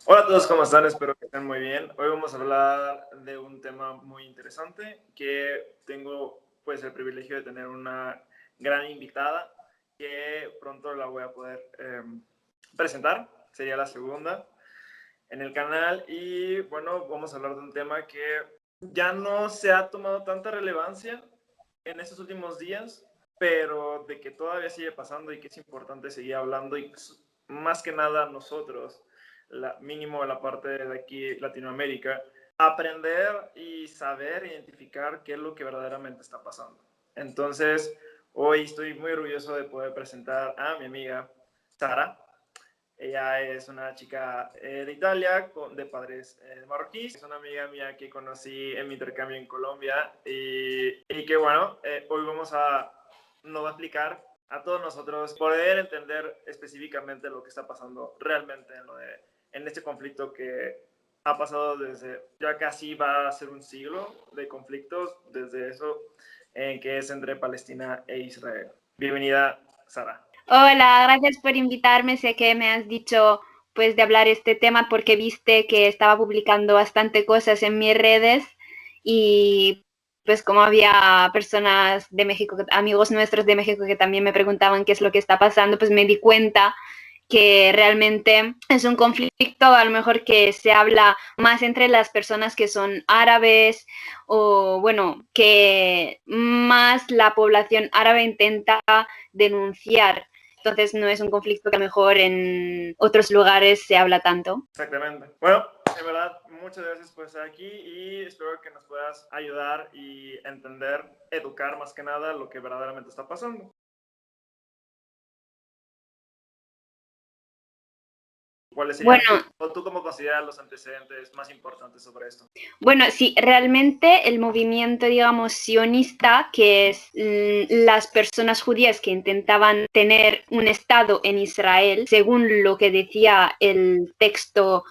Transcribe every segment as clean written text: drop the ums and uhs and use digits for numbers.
Hola a todos, ¿cómo están? Espero que estén muy bien. Hoy vamos a hablar de un tema muy interesante que tengo pues el privilegio de tener una gran invitada que pronto la voy a poder presentar. Sería la segunda en el canal y bueno, vamos a hablar de un tema que ya no se ha tomado tanta relevancia en estos últimos días, pero de que todavía sigue pasando y que es importante seguir hablando y más que nada nosotros, mínimo la parte de aquí, Latinoamérica, aprender y saber identificar qué es lo que verdaderamente está pasando. Entonces, hoy estoy muy orgulloso de poder presentar a mi amiga Sara. Ella es una chica de Italia, de padres marroquíes. Es una amiga mía que conocí en mi intercambio en Colombia y que bueno, hoy nos va a explicar a todos nosotros poder entender específicamente lo que está pasando realmente en este conflicto que ha pasado desde, ya casi va a ser un siglo de conflictos, desde eso que es entre Palestina e Israel. Bienvenida, Sara. Hola, gracias por invitarme. Sé que me has dicho pues de hablar este tema porque viste que estaba publicando bastante cosas en mis redes y pues como había personas de México, amigos nuestros de México que también me preguntaban qué es lo que está pasando, pues me di cuenta que realmente es un conflicto a lo mejor que se habla más entre las personas que son árabes o bueno, que más la población árabe intenta denunciar. Entonces no es un conflicto que a lo mejor en otros lugares se habla tanto. Exactamente. Bueno, de verdad, muchas gracias por estar aquí y espero que nos puedas ayudar y entender, educar más que nada lo que verdaderamente está pasando. ¿Cuáles serían, Bueno, o tú cómo consideras los antecedentes más importantes sobre esto? Bueno, sí, realmente el movimiento, digamos, sionista, que es las personas judías que intentaban tener un Estado en Israel, según lo que decía el texto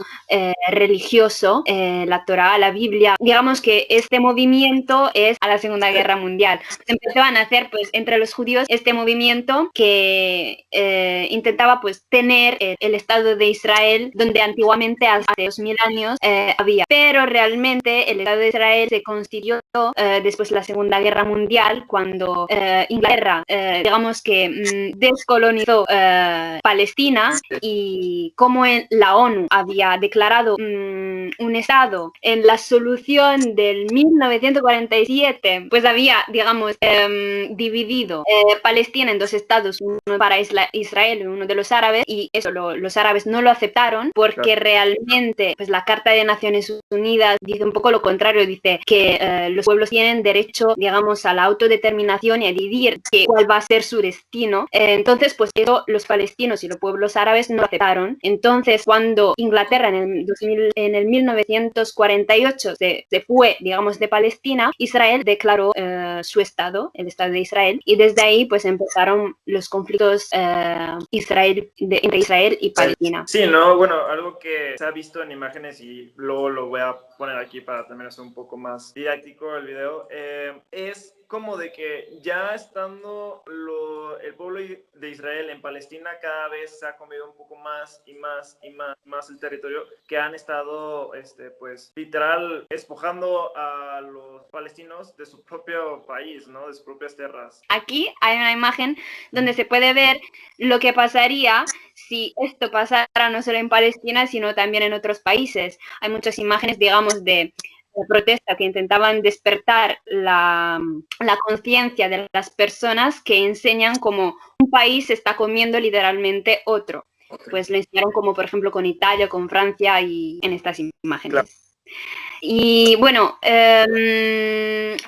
religioso, la Torá, la Biblia, digamos que este movimiento es a la Segunda Guerra Mundial. Empezaban a hacer, pues, entre los judíos este movimiento que intentaba, pues, tener el Estado de Israel, donde antiguamente, hace 2000 años, había. Pero realmente el Estado de Israel se constituyó después de la Segunda Guerra Mundial, cuando Inglaterra, digamos que descolonizó Palestina, y como la ONU había declarado un Estado en la solución del 1947, pues había, digamos, dividido Palestina en dos estados, uno para Israel y uno de los árabes, y eso los árabes no lo aceptaron porque realmente pues la Carta de Naciones Unidas dice un poco lo contrario, dice que los pueblos tienen derecho, digamos, a la autodeterminación y a decidir cuál va a ser su destino. Entonces, pues eso los palestinos y los pueblos árabes no lo aceptaron. Entonces, cuando Inglaterra en el 1948 se fue, digamos, de Palestina, Israel declaró su Estado, el Estado de Israel, y desde ahí pues empezaron los conflictos entre Israel y Palestina. Sí, no, bueno, algo que se ha visto en imágenes y luego lo voy a poner aquí para también hacer un poco más didáctico el video, es como de que ya estando el pueblo de Israel en Palestina cada vez se ha comido un poco más y más y más el territorio, que han estado, pues, literal, despojando a los palestinos de su propio país, ¿no? De sus propias tierras. Aquí hay una imagen donde se puede ver lo que pasaría si esto pasara no solo en Palestina, sino también en otros países. Hay muchas imágenes, digamos, de protesta que intentaban despertar la conciencia de las personas, que enseñan cómo un país se está comiendo literalmente otro. Pues lo enseñaron como, por ejemplo, con Italia, con Francia y en estas imágenes. Claro. Y bueno,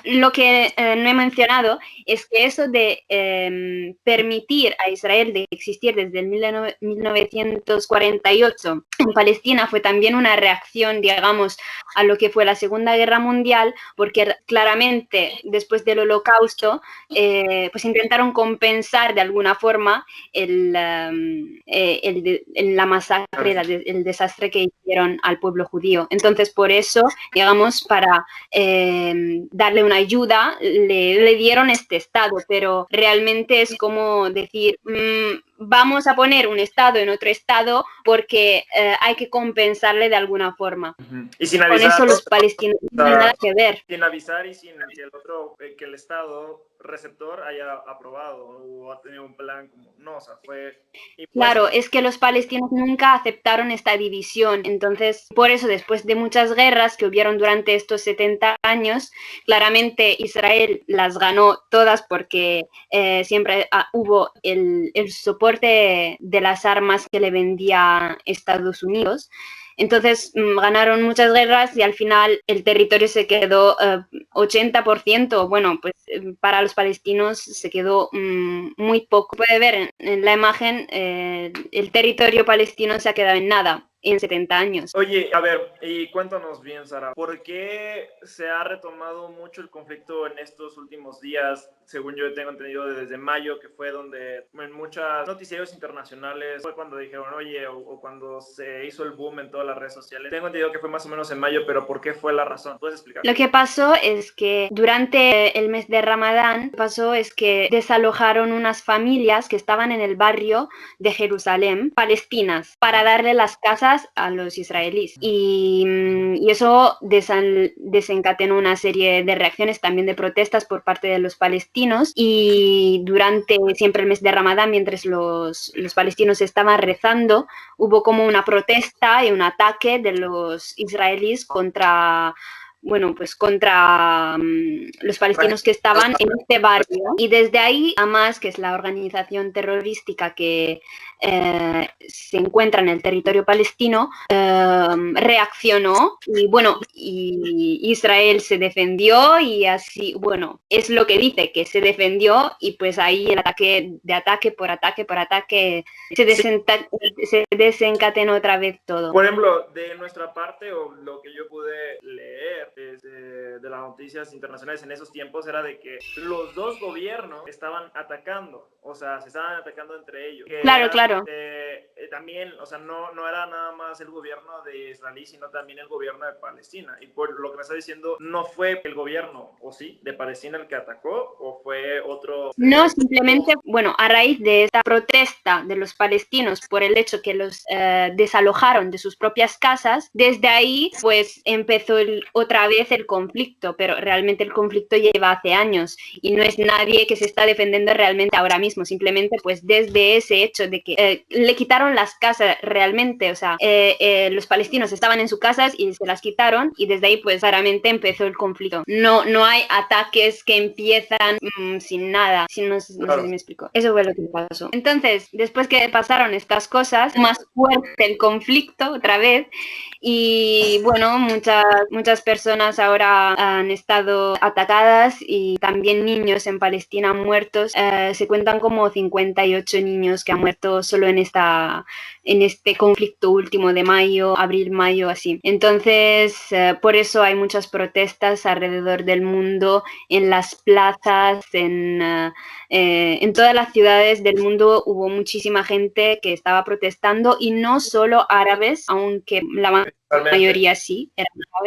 lo que no he mencionado es que eso de permitir a Israel de existir desde el 1948 en Palestina fue también una reacción, digamos, a lo que fue la Segunda Guerra Mundial, porque claramente después del Holocausto pues intentaron compensar de alguna forma la masacre, el desastre que hicieron al pueblo judío. Entonces, por eso, digamos, para darle una ayuda, le dieron este estado, pero realmente es como decir, vamos a poner un estado en otro estado porque hay que compensarle de alguna forma. Y sin Con avisar, eso los palestinos no tienen nada que ver. sin avisar y sin que el otro, que el estado receptor haya aprobado o ha tenido un plan como, no, o sea, fue impuesto. Claro, es que los palestinos nunca aceptaron esta división, entonces por eso después de muchas guerras que hubieron durante estos 70 años, claramente Israel las ganó todas porque siempre hubo el soporte de las armas que le vendía Estados Unidos. Entonces ganaron muchas guerras y al final el territorio se quedó 80%, bueno, pues para los palestinos se quedó muy poco. Puede ver en la imagen, el territorio palestino se ha quedado en nada en 70 años. Oye, a ver, y cuéntanos bien, Sara, ¿por qué se ha retomado mucho el conflicto en estos últimos días? Según yo tengo entendido, desde mayo, que fue donde en muchos noticieros internacionales fue cuando dijeron, oye, o cuando se hizo el boom en todas las redes sociales. Tengo entendido que fue más o menos en mayo, pero ¿por qué fue la razón? ¿Puedes explicar? Lo que pasó es que durante el mes de Ramadán, desalojaron unas familias que estaban en el barrio de Jerusalén, palestinas, para darle las casas a los israelíes. Y eso desencadenó una serie de reacciones, también de protestas por parte de los palestinos. Y durante siempre el mes de Ramadán, mientras los palestinos estaban rezando, hubo como una protesta y un ataque de los israelíes contra los palestinos que estaban en este barrio. Y desde ahí, Hamas, que es la organización terrorística que se encuentra en el territorio palestino, reaccionó y Israel se defendió y así, es lo que dice, que se defendió y pues ahí el ataque por ataque, se desencadenó otra vez todo. Por ejemplo, de nuestra parte, o lo que yo pude leer de las noticias internacionales en esos tiempos, era de que los dos gobiernos estaban atacando, o sea, se estaban atacando entre ellos. Claro. También, o sea, no era nada más el gobierno de Israel, sino también el gobierno de Palestina. Y por lo que me está diciendo, ¿no fue el gobierno, o sí, de Palestina el que atacó, o fue otro? No, simplemente, a raíz de esta protesta de los palestinos por el hecho que los desalojaron de sus propias casas, desde ahí pues empezó otra vez el conflicto, pero realmente el conflicto lleva hace años y no es nadie que se está defendiendo realmente ahora mismo, simplemente pues desde ese hecho de que le quitaron las casas realmente, o sea, los palestinos estaban en sus casas y se las quitaron y desde ahí pues claramente empezó el conflicto. No hay ataques que empiezan sin nada, no sé si me explico. Eso fue lo que pasó. Entonces, después que pasaron estas cosas, más fuerte el conflicto otra vez y muchas personas ahora han estado atacadas y también niños en Palestina muertos. Se cuentan como 58 niños que han muerto solo en este conflicto último de abril-mayo, así. Entonces, por eso hay muchas protestas alrededor del mundo, en las plazas, en todas las ciudades del mundo hubo muchísima gente que estaba protestando y no solo árabes, aunque la mayoría sí,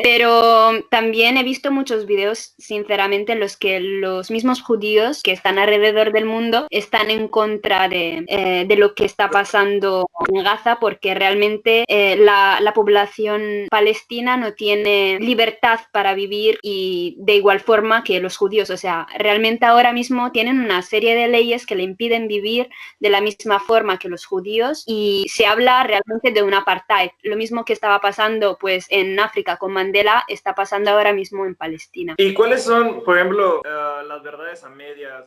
pero también he visto muchos videos, sinceramente, en los que los mismos judíos que están alrededor del mundo están en contra de lo que está pasando en Gaza, porque realmente la población palestina no tiene libertad para vivir y de igual forma que los judíos, o sea, realmente ahora mismo tienen una serie de leyes que le impiden vivir de la misma forma que los judíos y se habla realmente de un apartheid, lo mismo que estaba pasando pues en África con Mandela está pasando ahora mismo en Palestina. ¿Y cuáles son, por ejemplo, las verdades a medias,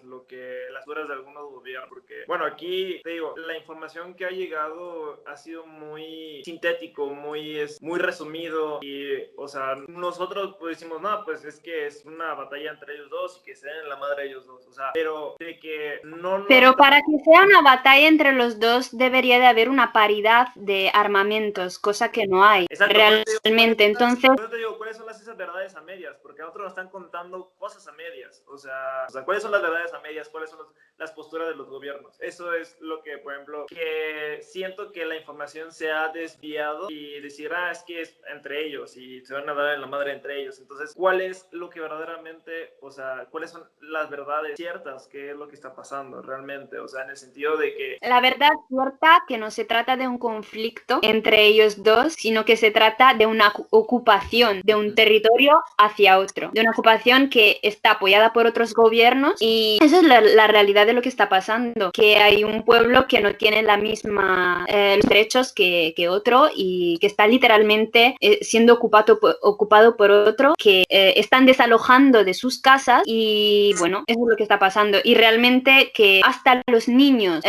las dudas de algunos gobiernos? Porque, bueno, aquí te digo, la información que ha llegado ha sido muy sintético, muy resumido y, o sea, nosotros pues decimos, no, pues es que es una batalla entre ellos dos y que se den en la madre ellos dos, o sea, pero de que no... Pero para que sea una batalla entre los dos debería de haber una paridad de armamentos, cosa que no hay. Realmente, entonces... Yo te digo, ¿cuál cuáles son esas verdades a medias, porque a nosotros nos están contando cosas a medias. O sea, ¿cuáles son las verdades a medias? ¿Cuáles son las posturas de los gobiernos? Eso es lo que, por ejemplo, que siento que la información se ha desviado y decir, es que es entre ellos y se van a dar en la madre entre ellos. Entonces, ¿cuál es lo que verdaderamente, o sea, cuáles son las verdades ciertas? ¿Qué es lo que está pasando realmente? O sea, en el sentido de que... La verdad cierta que no se trata de un conflicto entre ellos dos, sino que se trata de una ocupación de un territorio hacia otro, de una ocupación que está apoyada por otros gobiernos, y eso es la realidad de lo que está pasando, que hay un pueblo que no tiene la misma los derechos que otro y que está literalmente siendo ocupado por otro, que están desalojando de sus casas, y bueno, eso es lo que está pasando. Y realmente que hasta los niños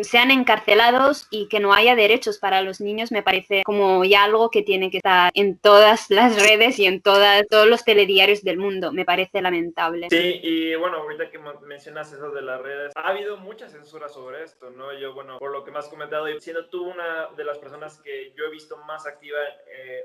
sean encarcelados y que no haya derechos para los niños, me parece como ya algo que tiene que estar en todas las redes y en todos los telediarios del mundo. Me parece lamentable. Sí, y bueno, ahorita que mencionas eso de las redes, ha habido mucha censura sobre esto, ¿no? Yo, bueno, por lo que me has comentado, y siendo tú una de las personas que yo he visto más activa,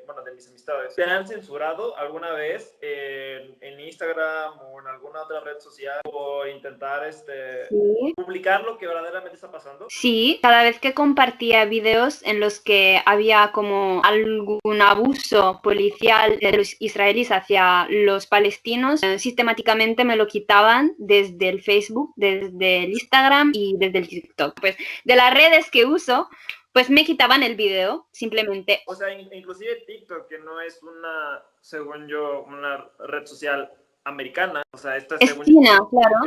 bueno, de mis amistades, ¿te han censurado alguna vez en Instagram o en alguna otra red social por intentar Sí. publicar lo que verdaderamente está pasando? Sí, cada vez que compartía videos en los que había como algún abuso policial de los israelíes hacia los palestinos, sistemáticamente me lo quitaban desde el Facebook, desde el Instagram y desde el TikTok. Pues de las redes que uso, pues me quitaban el video, simplemente. O sea, inclusive TikTok, que no es una, según yo, una red social americana, o sea, esta Es según China, claro,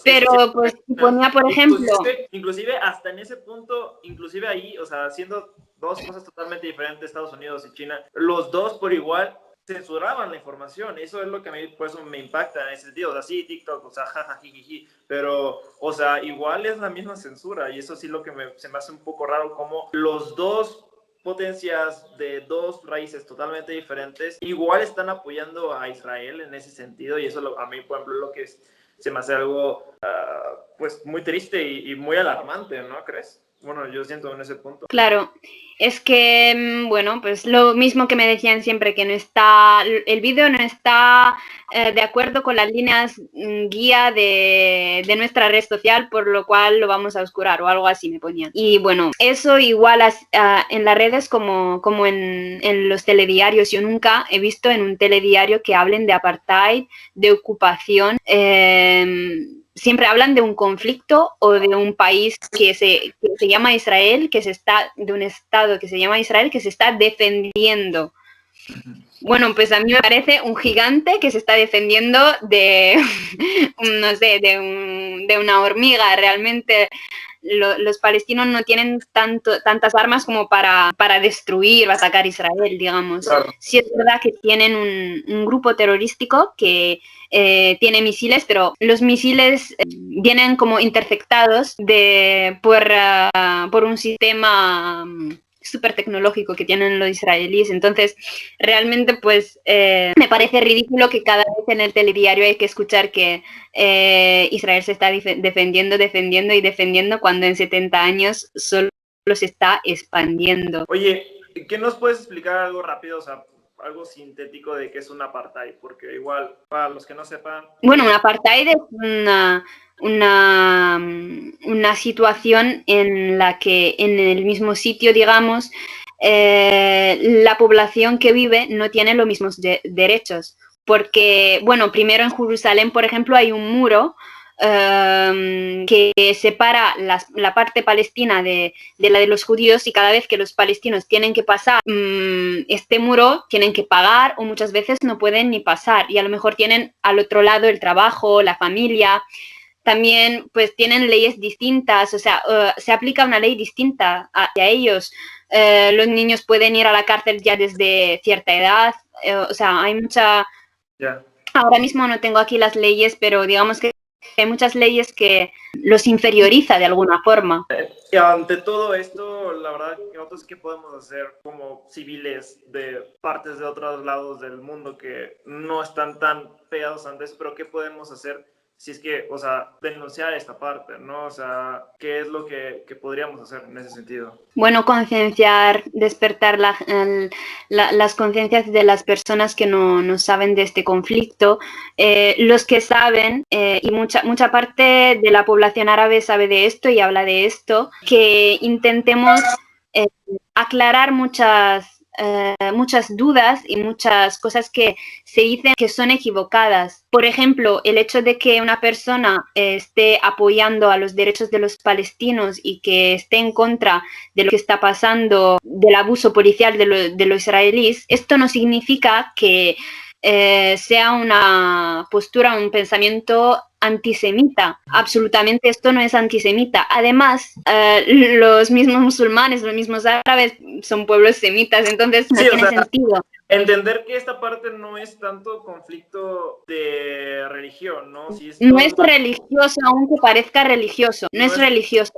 pero pues ponía, por ejemplo... Inclusive hasta en ese punto, inclusive ahí, o sea, haciendo dos cosas totalmente diferentes, Estados Unidos y China, los dos por igual censuraban la información. Eso es lo que a mí, por eso me impacta en ese sentido. O sea, sí, TikTok, o sea, jajajijiji, pero, o sea, igual es la misma censura, y eso sí lo que se me hace un poco raro, como los dos potencias de dos raíces totalmente diferentes igual están apoyando a Israel en ese sentido, y eso a mí, por ejemplo, lo que se me hace algo pues muy triste y muy alarmante, ¿no crees? Bueno, yo siento en ese punto. Claro, es que, bueno, pues lo mismo que me decían siempre, que no está, el vídeo no está de acuerdo con las líneas guía de nuestra red social, por lo cual lo vamos a oscurar o algo así me ponían. Y bueno, eso igual en las redes como en los telediarios. Yo nunca he visto en un telediario que hablen de apartheid, de ocupación. Siempre hablan de un conflicto o de un país que se llama Israel, de un estado que se llama Israel, que se está defendiendo. Bueno, pues a mí me parece un gigante que se está defendiendo de, no sé, de una hormiga. Realmente los palestinos no tienen tantas armas como para destruir o atacar Israel, digamos. Claro. Sí es verdad que tienen un grupo terrorístico que tiene misiles, pero los misiles vienen como interceptados por un sistema súper tecnológico que tienen los israelíes. Entonces, realmente, pues, me parece ridículo que cada vez en el telediario hay que escuchar que Israel se está defendiendo cuando en 70 años solo se está expandiendo. Oye, ¿qué nos puedes explicar algo rápido, o sea, algo sintético de qué es un apartheid? Porque igual, para los que no sepan... Bueno, un apartheid es una situación en la que en el mismo sitio, digamos, la población que vive no tiene los mismos derechos. Porque, bueno, primero en Jerusalén, por ejemplo, hay un muro que separa la parte palestina de la de los judíos, y cada vez que los palestinos tienen que pasar este muro, tienen que pagar, o muchas veces no pueden ni pasar, y a lo mejor tienen al otro lado el trabajo, la familia. También pues tienen leyes distintas, o sea, se aplica una ley distinta hacia ellos. Los niños pueden ir a la cárcel ya desde cierta edad, o sea, hay mucha... Yeah. Ahora mismo no tengo aquí las leyes, pero digamos que hay muchas leyes que los inferioriza de alguna forma. Y ante todo esto, la verdad, nosotros qué podemos hacer como civiles de otros lados del mundo que no están tan pegados ante eso, pero qué podemos hacer si es que, o sea, denunciar esta parte, ¿no? O sea, ¿qué es lo que podríamos hacer en ese sentido? Bueno, concienciar, despertar las conciencias de las personas que no saben de este conflicto. Los que saben, y mucha parte de la población árabe sabe de esto y habla de esto, que intentemos eh, aclarar muchas dudas y muchas cosas que se dicen que son equivocadas. Por ejemplo, el hecho de que una persona esté apoyando a los derechos de los palestinos y que esté en contra de lo que está pasando, del abuso policial de los israelíes, esto no significa que sea una postura, un pensamiento antisemita. Absolutamente esto no es antisemita. Además, los mismos musulmanes, los mismos árabes son pueblos semitas, entonces no tiene sentido. Entender que esta parte no es tanto conflicto de religión, ¿no? Si es no es religioso, aunque parezca religioso, no es religioso.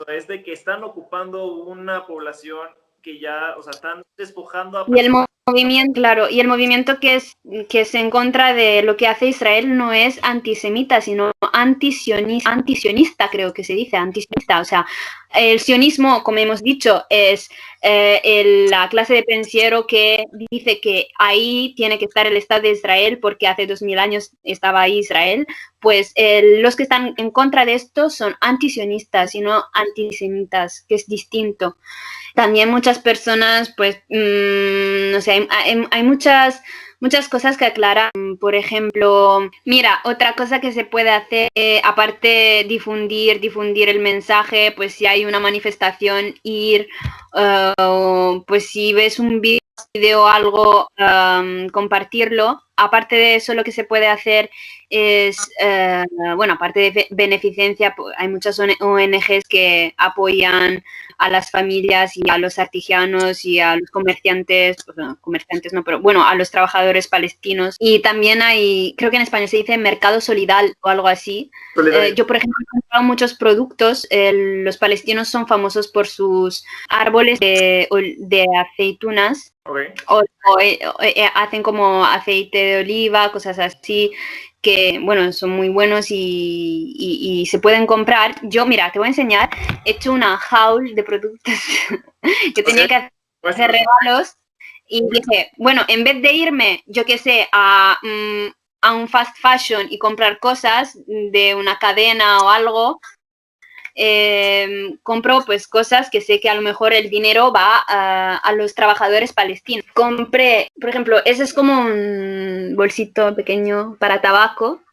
Es de que están ocupando una población que ya, o sea, están despojando a y el movimiento, claro, y el movimiento que es en contra de lo que hace Israel no es antisemita, sino antisionista, creo que se dice, antisionista. O sea, el sionismo, como hemos dicho, es la clase de pensiero que dice que ahí tiene que estar el Estado de Israel porque hace 2000 años estaba ahí Israel. Pues los que están en contra de esto son antisionistas y no antisemitas, que es distinto. También muchas personas, pues, no sé, hay muchas cosas que aclarar. Por ejemplo, mira, otra cosa que se puede hacer, aparte difundir el mensaje, pues si hay una manifestación, ir, pues si ves un vídeo o algo, compartirlo. Aparte de eso, lo que se puede hacer es, bueno, aparte de beneficencia, pues, hay muchas ONGs que apoyan a las familias y a los artesanos y a los comerciantes, bueno, comerciantes no, pero bueno, a los trabajadores palestinos. Y también hay, creo que en español se dice mercado solidal o algo así. Yo, por ejemplo, he comprado muchos productos. Los palestinos son famosos por sus árboles de aceitunas. Okay. O hacen como aceite de oliva, cosas así, que, bueno, son muy buenos y se pueden comprar. Yo, mira, te voy a enseñar, he hecho una haul de productos. Yo tenía que hacer regalos y dije, bueno, en vez de irme, yo qué sé, a un fast fashion y comprar cosas de una cadena o algo, compro pues cosas que sé que a lo mejor el dinero va a los trabajadores palestinos. Compré, por ejemplo, ese es como un bolsito pequeño para tabaco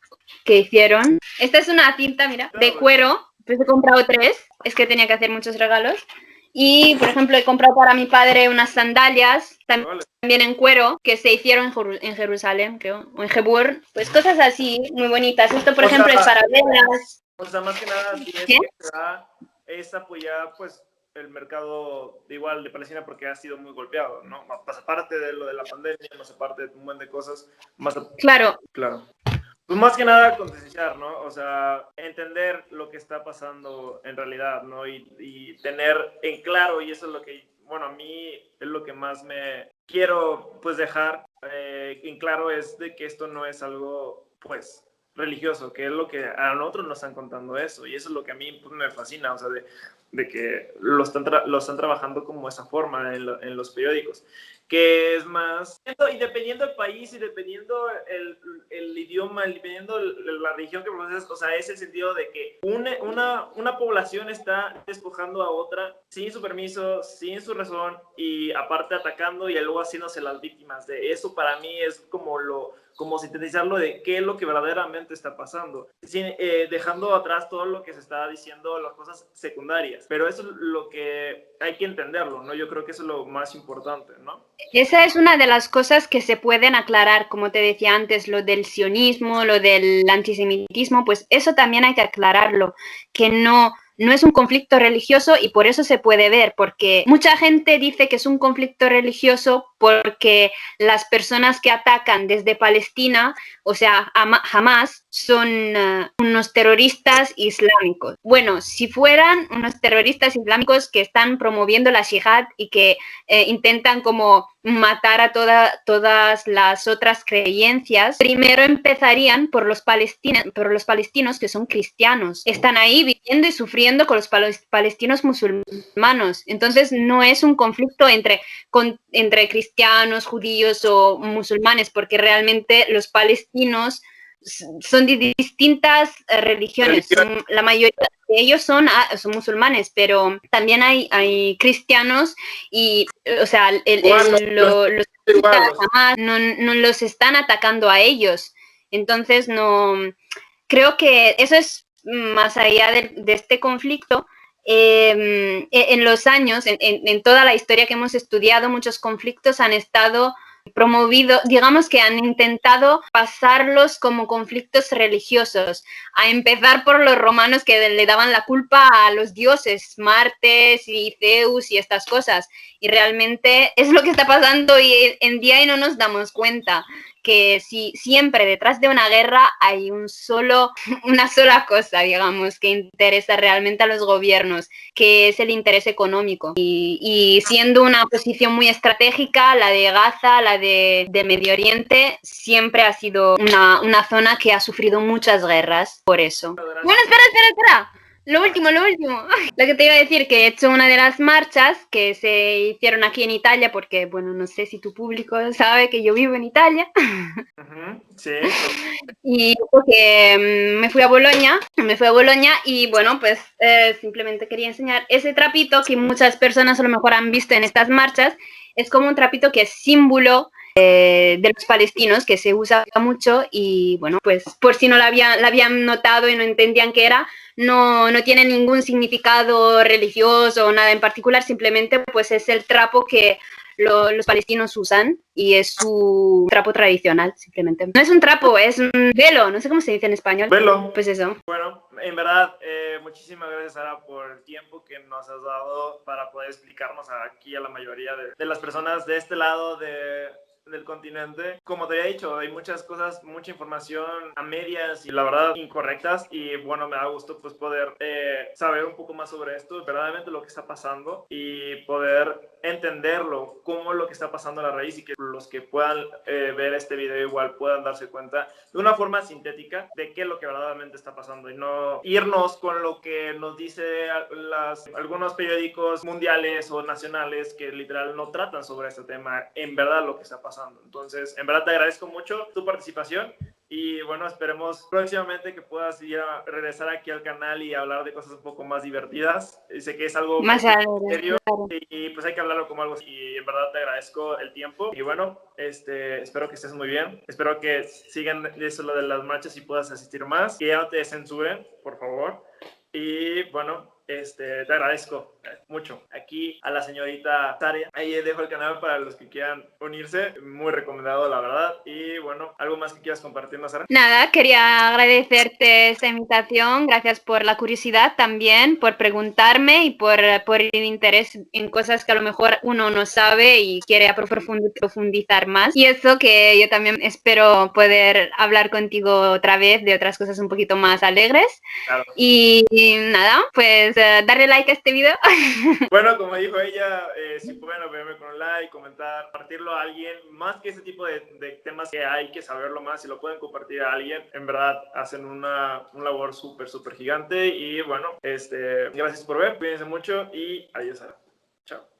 que hicieron. Esta es una cinta, mira, de cuero. Pues he comprado 3, es que tenía que hacer muchos regalos. Y, por ejemplo, he comprado para mi padre unas sandalias, también en cuero, que se hicieron en Jerusalén, creo, o en Hebur. Pues cosas así, muy bonitas. Esto, por ejemplo, es para velas. O sea, más que nada, es apoyar, pues, el mercado igual de Palestina porque ha sido muy golpeado, ¿no? Más aparte de lo de la pandemia, más aparte de un buen de cosas. Claro. Pues más que nada concienciar, ¿no? O sea, entender lo que está pasando en realidad, ¿no? Y tener en claro, y eso es lo que, bueno, a mí es lo que más me quiero, pues, dejar en claro, es de que esto no es algo, pues, religioso, que es lo que a nosotros nos están contando eso, y eso es lo que a mí, pues, me fascina, o sea, de que lo están trabajando como esa forma en los periódicos, que es más, y dependiendo del país y dependiendo el idioma, dependiendo la religión que pronuncias, o sea, es el sentido de que una población está despojando a otra sin su permiso, sin su razón, y aparte atacando y luego haciéndose las víctimas de eso. Para mí es como sintetizarlo de qué es lo que verdaderamente está pasando, dejando atrás todo lo que se está diciendo, las cosas secundarias, pero eso es lo que hay que entenderlo, ¿no? Yo creo que eso es lo más importante, ¿no? Esa es una de las cosas que se pueden aclarar, como te decía antes, lo del sionismo, lo del antisemitismo, pues eso también hay que aclararlo, que no es un conflicto religioso y por eso se puede ver, porque mucha gente dice que es un conflicto religioso porque las personas que atacan desde Palestina, o sea, Hamas, son unos terroristas islámicos. Bueno, si fueran unos terroristas islámicos que están promoviendo la yihad y que intentan como matar a todas las otras creencias, primero empezarían por los palestinos que son cristianos. Están ahí viviendo y sufriendo con los palestinos musulmanos. Entonces no es un conflicto entre cristianos, judíos o musulmanes, porque realmente los palestinos son de distintas religiones. La mayoría de ellos son musulmanes, pero también hay cristianos y, o sea, no los están atacando a ellos. Entonces, no creo que eso es más allá de este conflicto. En los años, en toda la historia que hemos estudiado, muchos conflictos han estado promovido, digamos que han intentado pasarlos como conflictos religiosos, a empezar por los romanos que le daban la culpa a los dioses, Martes y Zeus y estas cosas, y realmente es lo que está pasando hoy en día y no nos damos cuenta que siempre detrás de una guerra hay una sola cosa, digamos, que interesa realmente a los gobiernos, que es el interés económico. Y siendo una posición muy estratégica, la de Gaza, la de Medio Oriente, siempre ha sido una zona que ha sufrido muchas guerras por eso. Bueno, espera. Lo último. Lo que te iba a decir, que he hecho una de las marchas que se hicieron aquí en Italia, porque, bueno, no sé si tu público sabe que yo vivo en Italia. Sí. Y porque me fui a Bolonia y, bueno, pues simplemente quería enseñar ese trapito que muchas personas a lo mejor han visto en estas marchas. Es como un trapito que es símbolo de los palestinos, que se usa mucho y, bueno, pues por si no la habían notado y no entendían qué era, no tiene ningún significado religioso o nada en particular, simplemente pues es el trapo que los palestinos usan y es su trapo tradicional, simplemente. No es un trapo, es un velo, no sé cómo se dice en español. Velo. Pues eso. Bueno, en verdad, muchísimas gracias, Sara, por el tiempo que nos has dado para poder explicarnos aquí a la mayoría de las personas de este lado del continente. Como te había dicho, hay muchas cosas, mucha información a medias y la verdad incorrectas, y bueno, me da gusto pues poder saber un poco más sobre esto, verdaderamente lo que está pasando, y poder entenderlo, cómo lo que está pasando a la raíz, y que los que puedan ver este video igual puedan darse cuenta de una forma sintética de qué es lo que verdaderamente está pasando, y no irnos con lo que nos dice algunos periódicos mundiales o nacionales que literal no tratan sobre este tema, en verdad lo que está pasando. Entonces, en verdad te agradezco mucho tu participación y, bueno, esperemos próximamente que puedas regresar aquí al canal y hablar de cosas un poco más divertidas. Sé que es algo más serio, claro. y pues hay que hablarlo como algo así, y en verdad te agradezco el tiempo y, bueno, espero que estés muy bien, espero que sigan eso, lo de las marchas, y puedas asistir más, que ya no te censuren, por favor. Y, bueno, te agradezco mucho. Aquí a la señorita Taria, ahí dejo el canal para los que quieran unirse, muy recomendado, la verdad. Y, bueno, ¿algo más que quieras compartirnos, Sara? Nada, quería agradecerte esta invitación, gracias por la curiosidad también, por preguntarme y por el interés en cosas que a lo mejor uno no sabe y quiere profundizar más. Y eso, que yo también espero poder hablar contigo otra vez de otras cosas un poquito más alegres. Claro. Y nada, pues darle like a este video. Bueno, como dijo ella, si pueden apoyarme con un like, comentar, compartirlo a alguien, más que ese tipo de temas que hay que saberlo más, si lo pueden compartir a alguien, en verdad hacen un labor súper gigante. Y, bueno, gracias por ver, cuídense mucho y adiós. Chao.